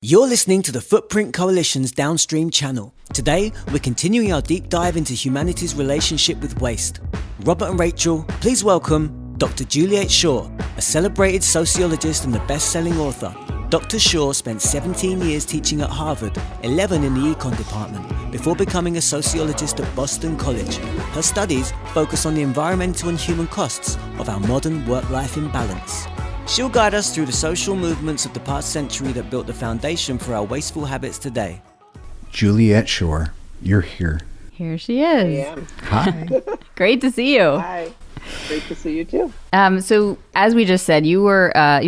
You're listening to the FootPrint Coalition's Downstream channel. Today, we're continuing our deep dive into humanity's relationship with waste. Robert and Rachel, please welcome Dr. Juliet Schor, a celebrated sociologist and the best-selling author. Dr. Schor spent 17 years teaching at Harvard, 11 in the econ department, before becoming a sociologist at Boston College. Her studies focus on the environmental and human costs of our modern work-life imbalance. She'll guide us through the social movements of the past century that built the foundation for our wasteful habits today. Juliet Schor, you're here. Here she is. I am. Hi. Great to see you. Hi. Great to see you too. So as we just said, you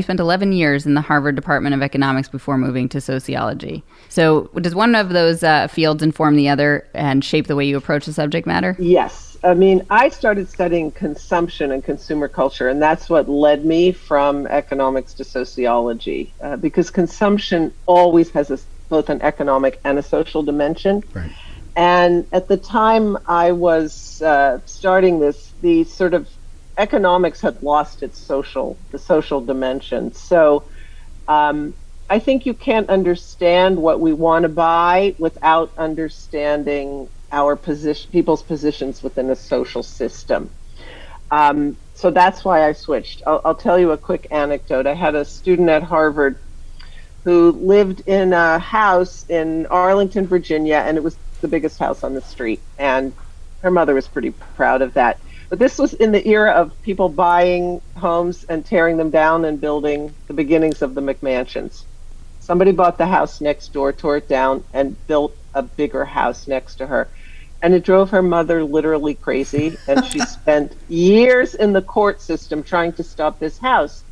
spent 11 years in the Harvard Department of Economics before moving to sociology. So does one of those fields inform the other and shape the way you approach the subject matter? Yes. I mean, I started studying consumption and consumer culture, and that's what led me from economics to sociology, because consumption always has both an economic and a social dimension. Right. And at the time I was starting this, the sort of economics had lost the social dimension. So I think you can't understand what we want to buy without understanding our people's positions within a social system. So that's why I switched. I'll tell you a quick anecdote. I had a student at Harvard who lived in a house in Arlington, Virginia, and it was the biggest house on the street. And her mother was pretty proud of that. But this was in the era of people buying homes and tearing them down and building the beginnings of the McMansions. Somebody bought the house next door, tore it down, and built a bigger house next to her. And it drove her mother literally crazy, and she spent years in the court system trying to stop this house.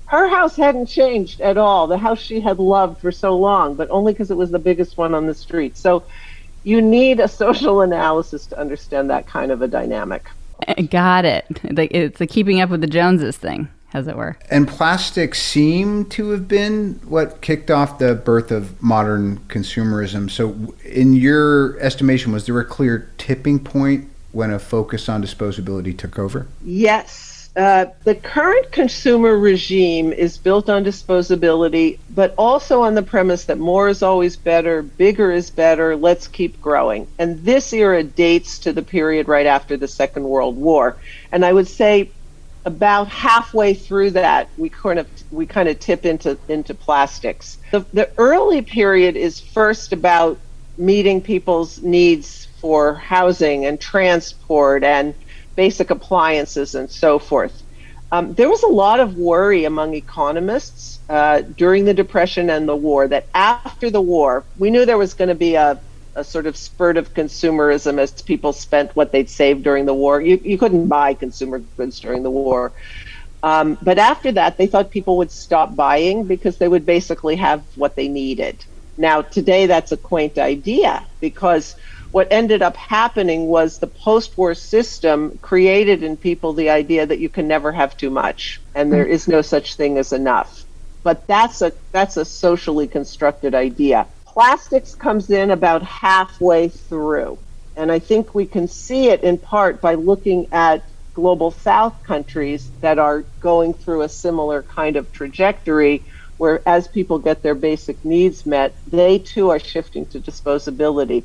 Her house hadn't changed at all, the house she had loved for so long, but only because it was the biggest one on the street. So you need a social analysis to understand that kind of a dynamic. Got it. It's the keeping up with the Joneses thing, as it were. And plastic seemed to have been what kicked off the birth of modern consumerism. So in your estimation, was there a clear tipping point when a focus on disposability took over? Yes. The current consumer regime is built on disposability, but also on the premise that more is always better, bigger is better, let's keep growing. And this era dates to the period right after the Second World War. And I would say about halfway through that, we kind of tip into plastics. The early period is first about meeting people's needs for housing and transport and basic appliances and so forth. There was a lot of worry among economists during the Depression and the war that after the war, we knew there was going to be a sort of spurt of consumerism as people spent what they'd saved during the war. You couldn't buy consumer goods during the war. But after that, they thought people would stop buying because they would basically have what they needed. Now, today, that's a quaint idea because what ended up happening was the post-war system created in people the idea that you can never have too much and there is no such thing as enough. But that's a socially constructed idea. Plastics comes in about halfway through, and I think we can see it in part by looking at global South countries that are going through a similar kind of trajectory where as people get their basic needs met, they too are shifting to disposability.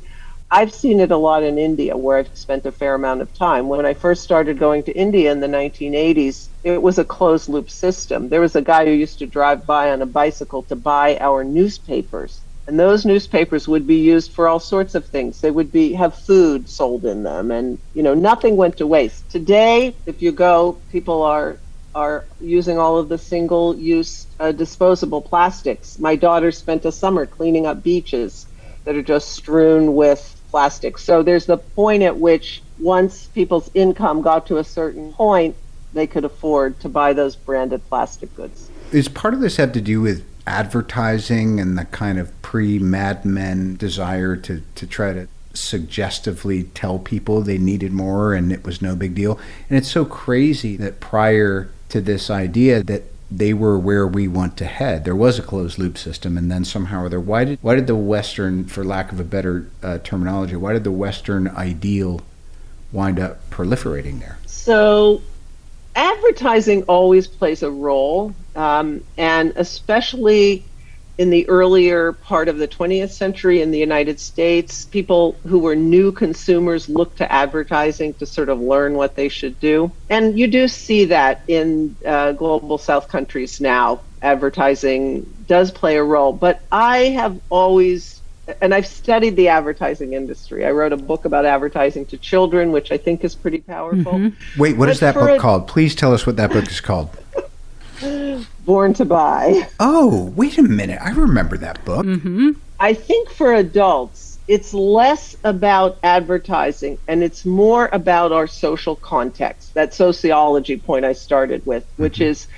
I've seen it a lot in India, where I've spent a fair amount of time. When I first started going to India in the 1980s, it was a closed loop system. There was a guy who used to drive by on a bicycle to buy our newspapers. And those newspapers would be used for all sorts of things. They would have food sold in them, and nothing went to waste. Today, if you go, people are using all of the single-use disposable plastics. My daughter spent a summer cleaning up beaches that are just strewn with plastic. So there's the point at which once people's income got to a certain point, they could afford to buy those branded plastic goods. Is part of this have to do with advertising and the kind of pre-Mad Men desire to try to suggestively tell people they needed more and it was no big deal? And it's so crazy that prior to this idea that they were where we want to head, there was a closed loop system, and then somehow or other, why did the Western, for lack of a better terminology, why did the Western ideal wind up proliferating there? So advertising always plays a role, and especially in the earlier part of the 20th century in the United States, people who were new consumers looked to advertising to sort of learn what they should do. And you do see that in global South countries now. Advertising does play a role. But I have always, and I've studied the advertising industry. I wrote a book about advertising to children, which I think is pretty powerful. Mm-hmm. Wait, what is that book called? Please tell us what that book is called. Born to Buy. Oh, wait a minute. I remember that book. Mm-hmm. I think for adults, it's less about advertising and it's more about our social context, that sociology point I started with, which is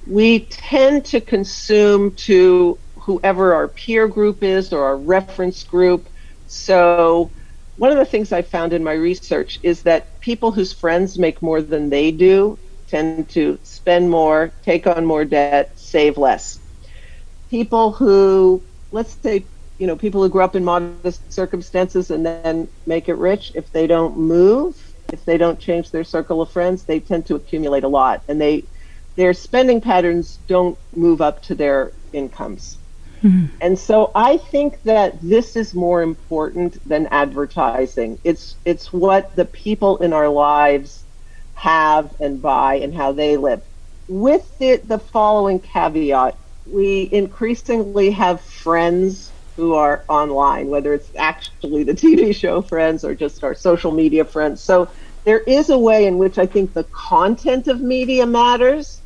we tend to consume to whoever our peer group is or our reference group. So one of the things I found in my research is that people whose friends make more than they do tend to spend more, take on more debt, save less. People who, let's say, people who grew up in modest circumstances and then make it rich, if they don't move, if they don't change their circle of friends, they tend to accumulate a lot. And their spending patterns don't move up to their incomes. Mm-hmm. And so I think that this is more important than advertising. It's what the people in our lives have and buy and how they live. With the following caveat, we increasingly have friends who are online, whether it's actually the TV show friends or just our social media friends. So there is a way in which I think the content of media matters,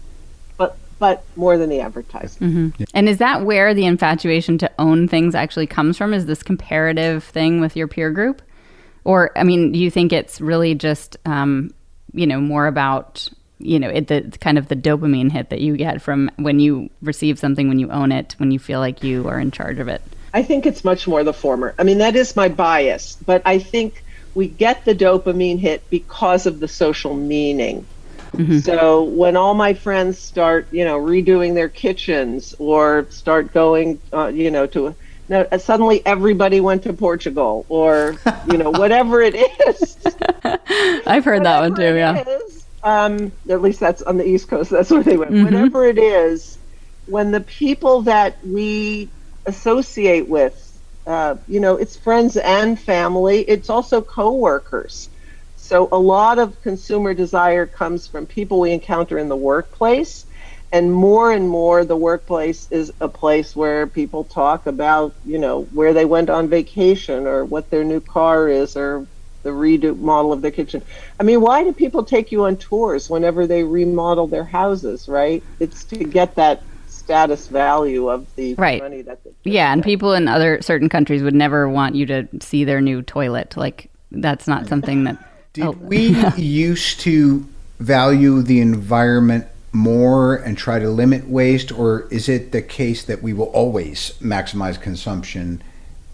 but more than the advertising. Mm-hmm. And is that where the infatuation to own things actually comes from? Is this comparative thing with your peer group? Or, I mean, do you think it's really just more about, the kind of the dopamine hit that you get from when you receive something, when you own it, when you feel like you are in charge of it? I think it's much more the former. I mean, that is my bias, but I think we get the dopamine hit because of the social meaning. Mm-hmm. So when all my friends start, redoing their kitchens or start going, suddenly everybody went to Portugal or, whatever it is. I've heard that one too, yeah. At least that's on the East Coast. That's where they went. Mm-hmm. Whatever it is, when the people that we associate with, it's friends and family, it's also coworkers. So a lot of consumer desire comes from people we encounter in the workplace, and more the workplace is a place where people talk about, where they went on vacation or what their new car is or the remodel of their kitchen. I mean, why do people take you on tours whenever they remodel their houses, right? It's to get that status value of the money that they get. Yeah, and people in certain countries would never want you to see their new toilet. Like, that's not something that... Did we used to value the environment more and try to limit waste, or is it the case that we will always maximize consumption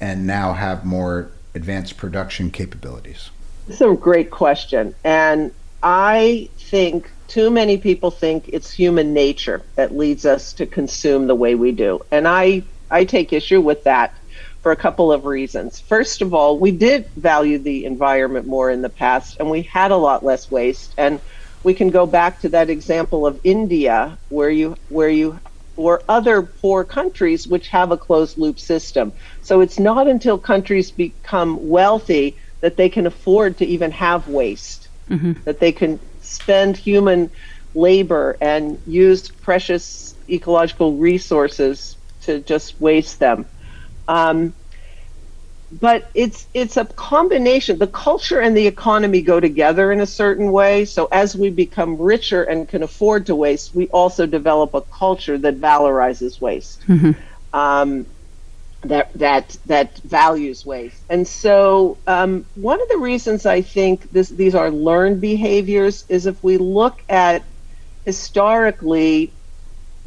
and now have more advanced production capabilities? It's a great question. And I think too many people think it's human nature that leads us to consume the way we do. And I take issue with that for a couple of reasons. First of all, we did value the environment more in the past, and we had a lot less waste. And we can go back to that example of India, or other poor countries which have a closed loop system. So it's not until countries become wealthy that they can afford to even have waste, that they can spend human labor and use precious ecological resources to just waste them. But it's a combination. The culture and the economy go together in a certain way. So as we become richer and can afford to waste, we also develop a culture that valorizes waste, that values waste. And so one of the reasons I think these are learned behaviors is if we look at historically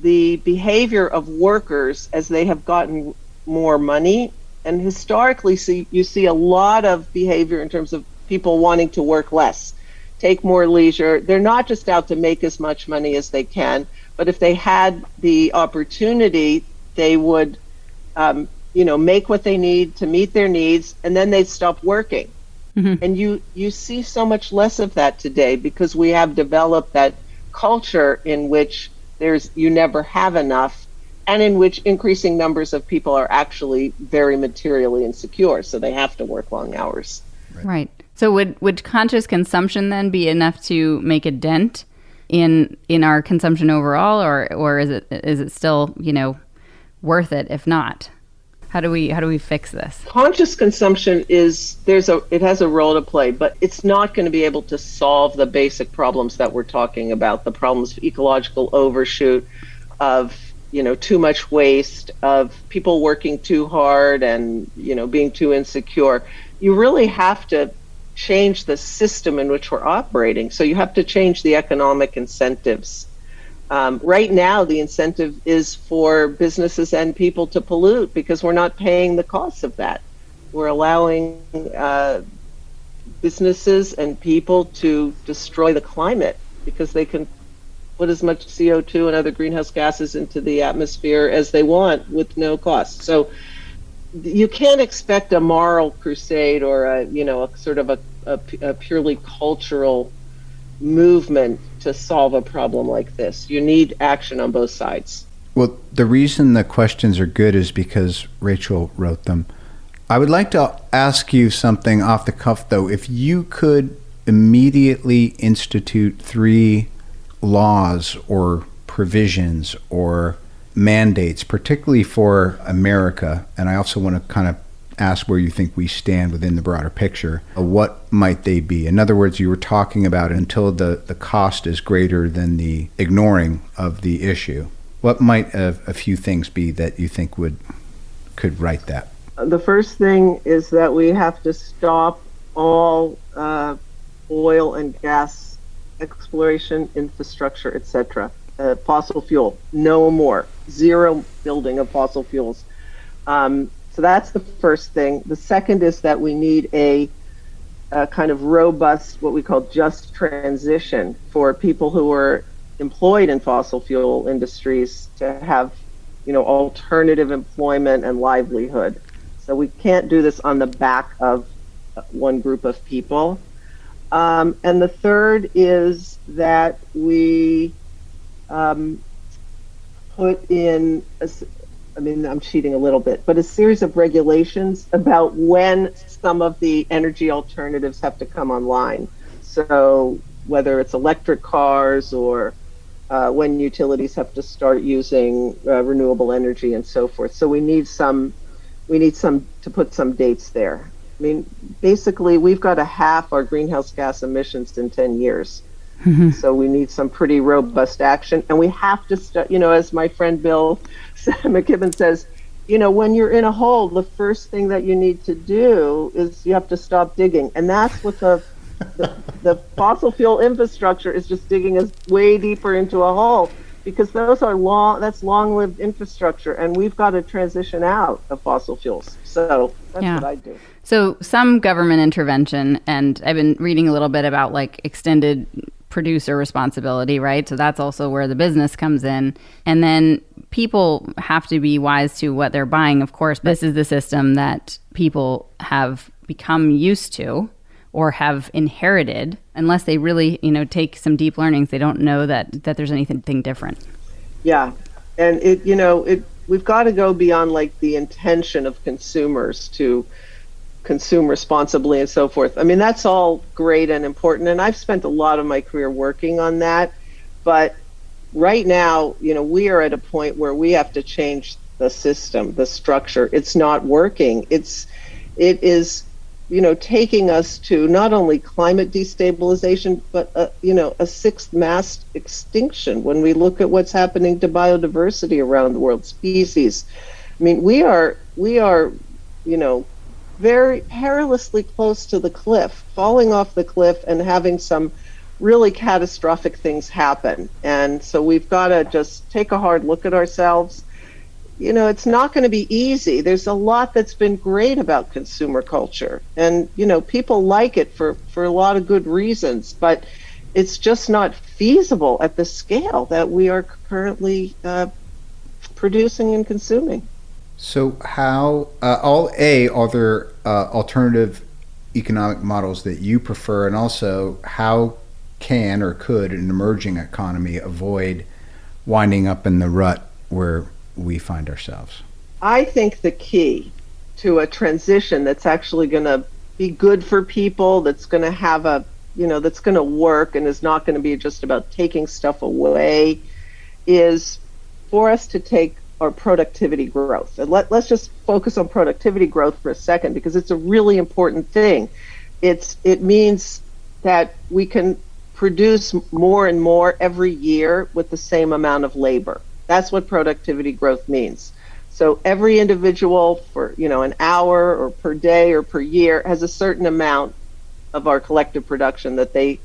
the behavior of workers as they have gotten more money. And historically, you see a lot of behavior in terms of people wanting to work less, take more leisure. They're not just out to make as much money as they can, but if they had the opportunity, they would, make what they need to meet their needs, and then they'd stop working. Mm-hmm. And you see so much less of that today because we have developed that culture in which you never have enough. and in which increasing numbers of people are actually very materially insecure, so they have to work long hours. Right. So would conscious consumption then be enough to make a dent in our consumption overall, or is it still, worth it if not? How do we fix this? Conscious consumption it has a role to play, but it's not going to be able to solve the basic problems that we're talking about, the problems of ecological overshoot, of too much waste, of people working too hard and being too insecure. You really have to change the system in which we're operating. So you have to change the economic incentives. Right now, the incentive is for businesses and people to pollute because we're not paying the costs of that. We're allowing businesses and people to destroy the climate because they can put as much CO2 and other greenhouse gases into the atmosphere as they want with no cost. So you can't expect a moral crusade or a sort of a purely cultural movement to solve a problem like this. You need action on both sides. Well, the reason the questions are good is because Rachel wrote them. I would like to ask you something off the cuff, though. If you could immediately institute 3 laws or provisions or mandates, particularly for America, and I also want to kind of ask where you think we stand within the broader picture, what might they be? In other words, you were talking about until the cost is greater than the ignoring of the issue. What might a few things be that you think could right that? The first thing is that we have to stop all oil and gas exploration, infrastructure, etc. Fossil fuel, no more. Zero building of fossil fuels. So that's the first thing. The second is that we need a kind of robust, what we call just transition for people who are employed in fossil fuel industries to have, alternative employment and livelihood. So we can't do this on the back of one group of people. And the third is that we put in I'm cheating a little bit, but a series of regulations about when some of the energy alternatives have to come online. So whether it's electric cars or when utilities have to start using renewable energy and so forth. So we need to put some dates there. Basically, we've got to halve our greenhouse gas emissions in 10 years. So we need some pretty robust action, and we have to start, as my friend Bill McKibben says, when you're in a hole, the first thing that you need to do is you have to stop digging. And that's what the fossil fuel infrastructure is, just digging us way deeper into a hole, because that's long-lived infrastructure, and we've got to transition out of fossil fuels. So that's what I do. So some government intervention, and I've been reading a little bit about extended producer responsibility, right? So that's also where the business comes in. And then people have to be wise to what they're buying. Of course, this is the system that people have become used to or have inherited. Unless they really, take some deep learnings, they don't know that there's anything different. Yeah. And we've got to go beyond the intention of consumers to consume responsibly and so forth. That's all great and important, and I've spent a lot of my career working on that. But right now, we are at a point where we have to change the system, the structure. It's not working. It is, taking us to not only climate destabilization, but a sixth mass extinction. When we look at what's happening to biodiversity around the world, species, we are, very perilously close to the cliff, falling off the cliff and having some really catastrophic things happen. And so we've got to just take a hard look at ourselves. It's not going to be easy. There's a lot that's been great about consumer culture, and people like it for a lot of good reasons, but it's just not feasible at the scale that we are currently producing and consuming. So how, are there alternative economic models that you prefer, and also how can or could an emerging economy avoid winding up in the rut where we find ourselves? I think the key to a transition that's actually going to be good for people, that's going to have that's going to work and is not going to be just about taking stuff away, is for us to take our productivity growth. And let's just focus on productivity growth for a second, because it's a really important thing. It means that we can produce more and more every year with the same amount of labor. That's what productivity growth means. So every individual for, an hour or per day or per year has a certain amount of our collective production that they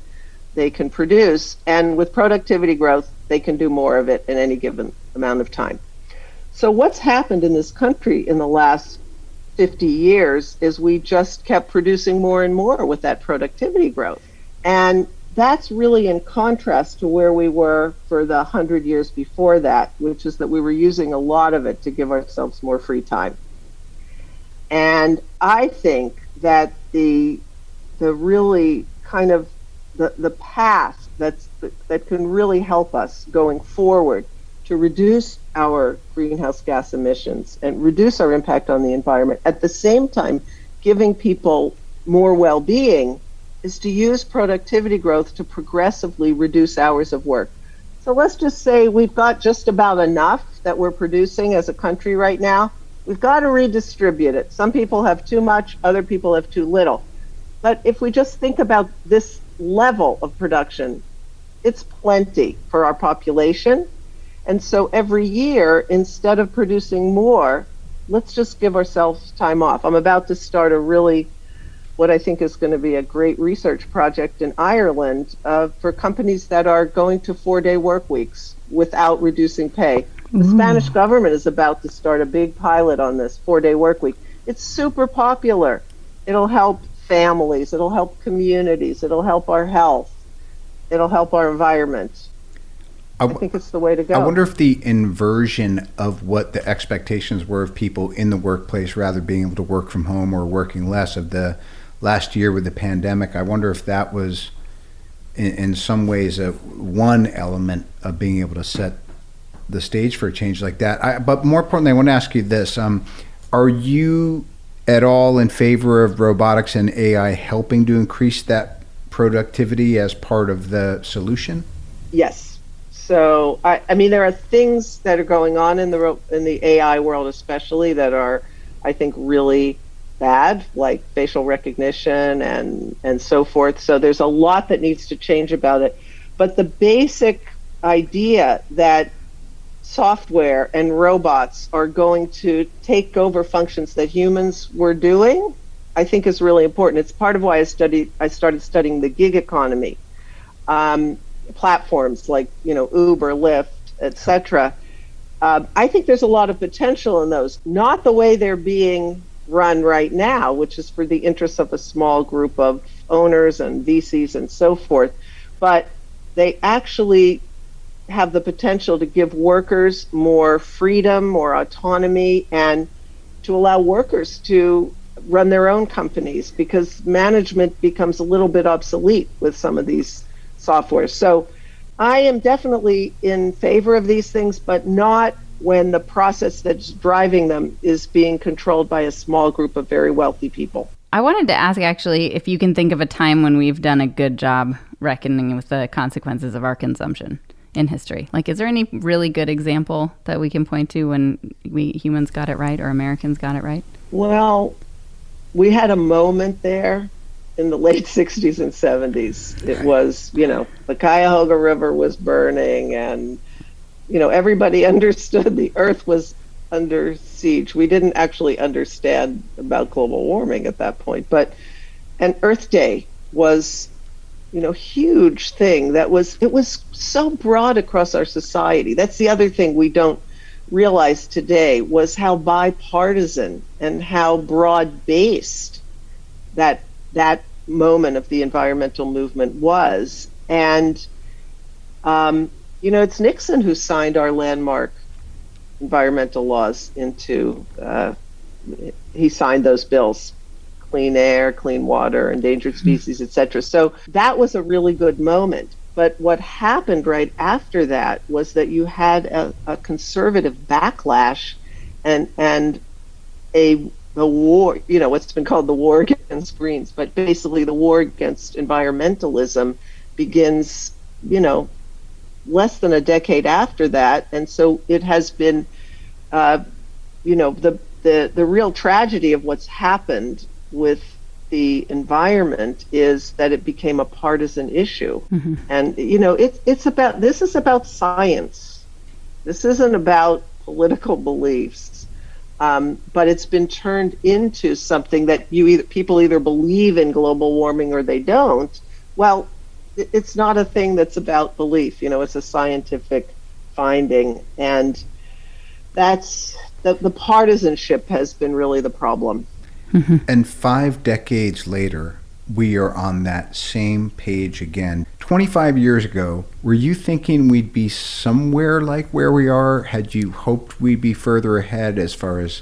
can produce. And with productivity growth, they can do more of it in any given amount of time. So what's happened in this country in the last 50 years is we just kept producing more and more with that productivity growth. And that's really in contrast to where we were for the 100 years before that, which is that we were using a lot of it to give ourselves more free time. And I think that the really kind of the path that can really help us going forward to reduce our greenhouse gas emissions and reduce our impact on the environment, at the same time giving people more well-being, is to use productivity growth to progressively reduce hours of work. So let's just say we've got just about enough that we're producing as a country right now. We've got to redistribute it. Some people have too much, other people have too little. But if we just think about this level of production, it's plenty for our population. And so every year, instead of producing more, let's just give ourselves time off. I'm about to start what I think is going to be a great research project in Ireland for companies that are going to 4-day work weeks without reducing pay. The Spanish government is about to start a big pilot on this 4-day work week. It's super popular. It'll help families, it'll help communities, it'll help our health, it'll help our environment. I think it's the way to go. I wonder if the inversion of what the expectations were of people in the workplace, rather being able to work from home or working less, of the last year with the pandemic, I wonder if that was in some ways one element of being able to set the stage for a change like that. But more importantly, I want to ask you this. Are you at all in favor of robotics and AI helping to increase that productivity as part of the solution? Yes. So, I mean, there are things that are going on in the AI world especially that are, I think, really bad, like facial recognition and so forth. So there's a lot that needs to change about it. But the basic idea that software and robots are going to take over functions that humans were doing, I think is really important. It's part of why I started studying the gig economy. Platforms like, Uber, Lyft, etc. I think there's a lot of potential in those. Not the way they're being run right now, which is for the interests of a small group of owners and VCs and so forth, but they actually have the potential to give workers more freedom, more autonomy, and to allow workers to run their own companies, because management becomes a little bit obsolete with some of these softwares. So I am definitely in favor of these things, but not when the process that's driving them is being controlled by a small group of very wealthy people. I wanted to ask, actually, if you can think of a time when we've done a good job reckoning with the consequences of our consumption in history. Like, is there any really good example that we can point to when we humans got it right, or Americans got it right? Well, we had a moment there in the late 60s and 70s. It was, the Cuyahoga River was burning, and everybody understood the Earth was under siege. We didn't actually understand about global warming at that point, and Earth Day was, huge thing. It was so broad across our society. That's the other thing we don't realize today, was how bipartisan and how broad-based that moment of the environmental movement was. And it's Nixon who signed our landmark environmental laws into, he signed those bills, clean air, clean water, endangered species, etc. So that was a really good moment. But what happened right after that was that you had a conservative backlash and a war, what's been called the war against Greens, but basically the war against environmentalism begins, less than a decade after that. And so it has been, the real tragedy of what's happened with the environment is that it became a partisan issue. Mm-hmm. And, this is about science. This isn't about political beliefs. But it's been turned into something that people either believe in global warming or they don't. Well, it's not a thing that's about belief. It's a scientific finding, and that's the partisanship has been really the problem. Mm-hmm. And 5 decades later, we are on that same page again. 25 years ago, were you thinking we'd be somewhere like where we are? Had you hoped we'd be further ahead as far as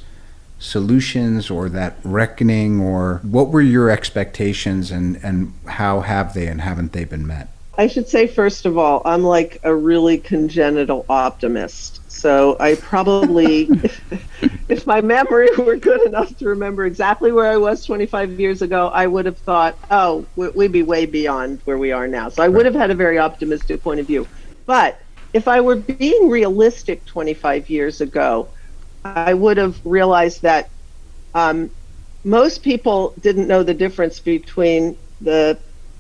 solutions or that reckoning, or what were your expectations, and how have they and haven't they been met? I should say, first of all, I'm like a really congenital optimist. So I probably, if my memory were good enough to remember exactly where I was 25 years ago, I would have thought, we'd be way beyond where we are now. So I would have had a very optimistic point of view. But if I were being realistic 25 years ago, I would have realized that most people didn't know the difference between the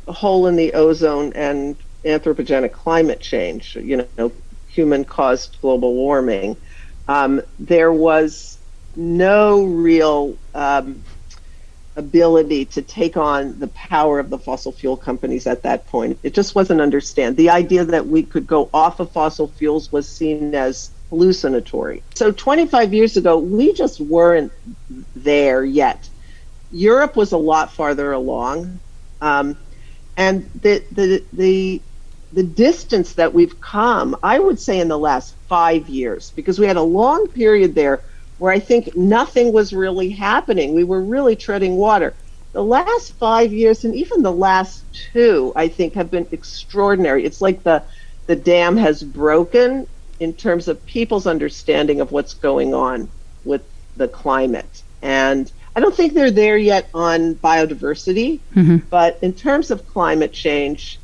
hole in the ozone and anthropogenic climate change, human-caused global warming. There was no real ability to take on the power of the fossil fuel companies at that point. It just wasn't understood. The idea that we could go off of fossil fuels was seen as hallucinatory. So 25 years ago, we just weren't there yet. Europe was a lot farther along. And the distance that we've come, I would say in the last 5 years, because we had a long period there where I think nothing was really happening. We were really treading water. The last 5 years, and even the last 2, I think, have been extraordinary. It's like the dam has broken in terms of people's understanding of what's going on with the climate. And I don't think they're there yet on biodiversity, mm-hmm. but in terms of climate change,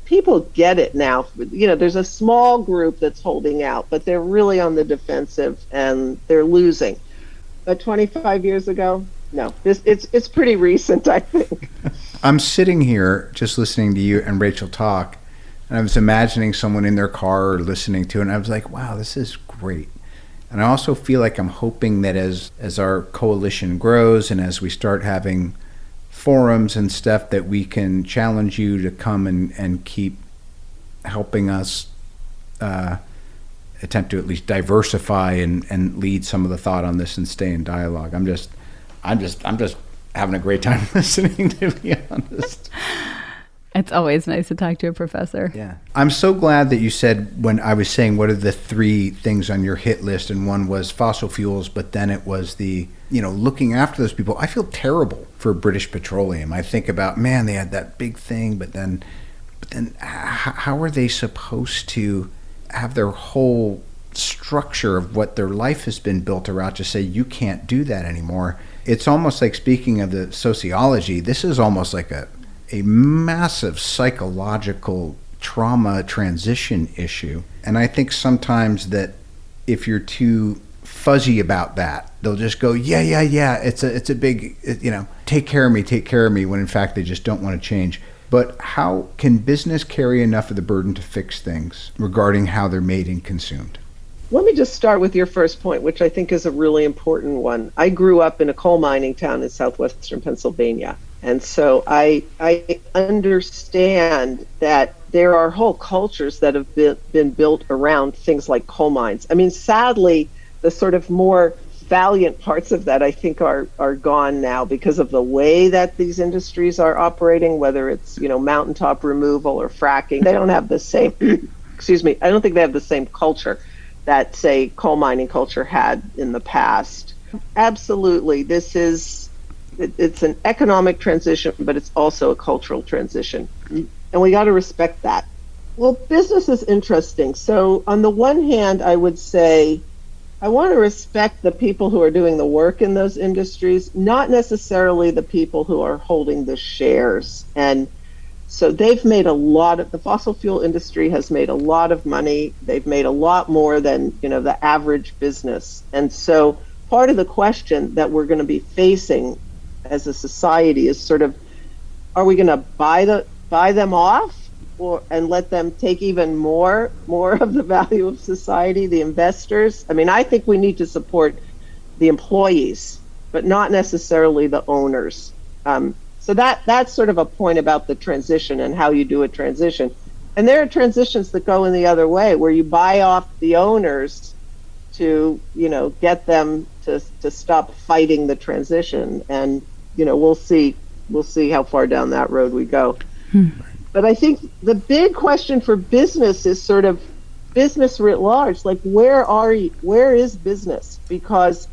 people get it now. There's a small group that's holding out, but they're really on the defensive and they're losing. But 25 years ago, no, it's pretty recent, I think. I'm sitting here just listening to you and Rachel talk, and I was imagining someone in their car or listening to it, and I was like, wow, this is great. And I also feel like I'm hoping that as our coalition grows and as we start having forums and stuff, that we can challenge you to come and keep helping us attempt to at least diversify and lead some of the thought on this and stay in dialogue. I'm just having a great time listening, to be honest. It's always nice to talk to a professor. Yeah. I'm so glad that you said, when I was saying what are the 3 things on your hit list, and one was fossil fuels, but then it was the, looking after those people. I feel terrible for British Petroleum. I think about, man, they had that big thing, but then how are they supposed to have their whole structure of what their life has been built around to say, you can't do that anymore? It's almost like, speaking of the sociology, this is almost like a massive psychological trauma transition issue. And I think sometimes that if you're too fuzzy about that, they'll just go, yeah, it's a big, take care of me, when in fact they just don't want to change. But how can business carry enough of the burden to fix things regarding how they're made and consumed? Let me just start with your first point, which I think is a really important one. I grew up in a coal mining town in southwestern Pennsylvania. And so I understand that there are whole cultures that have been built around things like coal mines. I mean, sadly, the sort of more valiant parts of that, I think, are gone now because of the way that these industries are operating, whether it's, mountaintop removal or fracking. They don't have the same, I don't think they have the same culture that, say, coal mining culture had in the past. Absolutely, it's an economic transition, but it's also a cultural transition. And we got to respect that. Well, business is interesting. So, on the one hand, I would say I want to respect the people who are doing the work in those industries, not necessarily the people who are holding the shares. And so the fossil fuel industry has made a lot of money. They've made a lot more than, the average business. And so part of the question that we're going to be facing as a society is sort of, are we going to buy them off and let them take even more of the value of society, the investors? I mean, I think we need to support the employees, but not necessarily the owners. So that's sort of a point about the transition and how you do a transition. And there are transitions that go in the other way, where you buy off the owners to, get them to stop fighting the transition. And, we'll see how far down that road we go. But I think the big question for business is sort of business writ large. Like, where is business? Because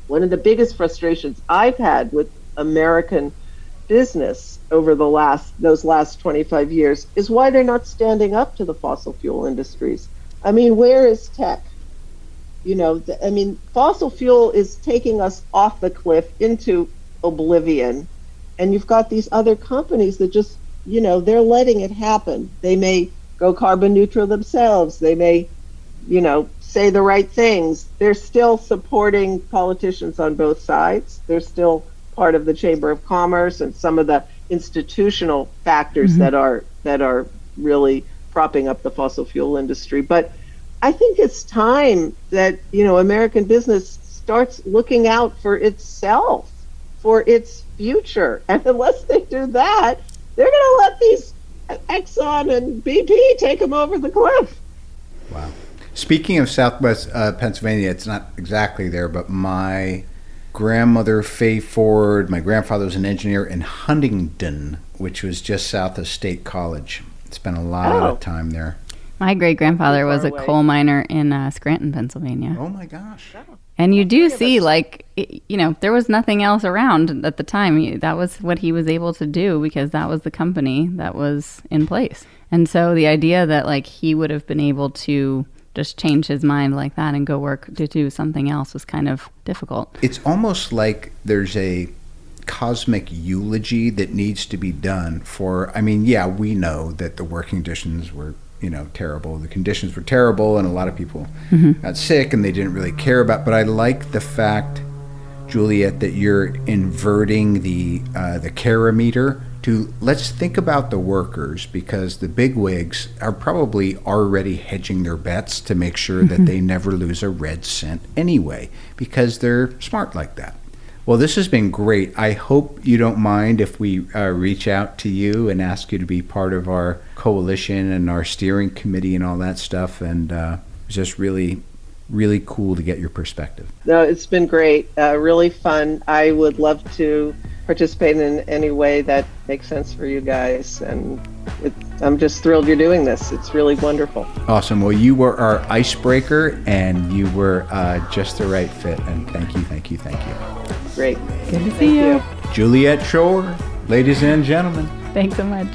one of the biggest frustrations I've had with American business over those last 25 years is why they're not standing up to the fossil fuel industries. I mean, where is tech? Fossil fuel is taking us off the cliff into oblivion, and you've got these other companies that just, they're letting it happen. They may go carbon neutral themselves. They may, say the right things. They're still supporting politicians on both sides. They're still part of the Chamber of Commerce and some of the institutional factors that are really propping up the fossil fuel industry. But I think it's time that, American business starts looking out for itself, for its future. And unless they do that, they're going to let these Exxon and BP take them over the cliff. Wow. Speaking of Southwest Pennsylvania, it's not exactly there, but my grandmother, Faye Ford, my grandfather was an engineer in Huntingdon, which was just south of State College. Spent a lot of time there. My great-grandfather was a coal miner in Scranton, Pennsylvania. Oh, my gosh. And you do see, there was nothing else around at the time. That was what he was able to do because that was the company that was in place. And so the idea that, he would have been able to just change his mind like that and go work to do something else was kind of difficult. It's almost like there's a cosmic eulogy that needs to be done for, we know that the working conditions were terrible. The conditions were terrible, and a lot of people got sick, and they didn't really care about. But I like the fact, Juliet, that you're inverting the carimeter to let's think about the workers, because the bigwigs are probably already hedging their bets to make sure that they never lose a red cent anyway, because they're smart like that. Well, this has been great. I hope you don't mind if we reach out to you and ask you to be part of our coalition and our steering committee and all that stuff. And it's just really, really cool to get your perspective. No, it's been great. Really fun. I would love to participate in any way that makes sense for you guys. And I'm just thrilled you're doing this. It's really wonderful. Awesome. Well, you were our icebreaker, and you were just the right fit. And thank you. Great. Good to see you. Juliet Schor, ladies and gentlemen. Thanks so much.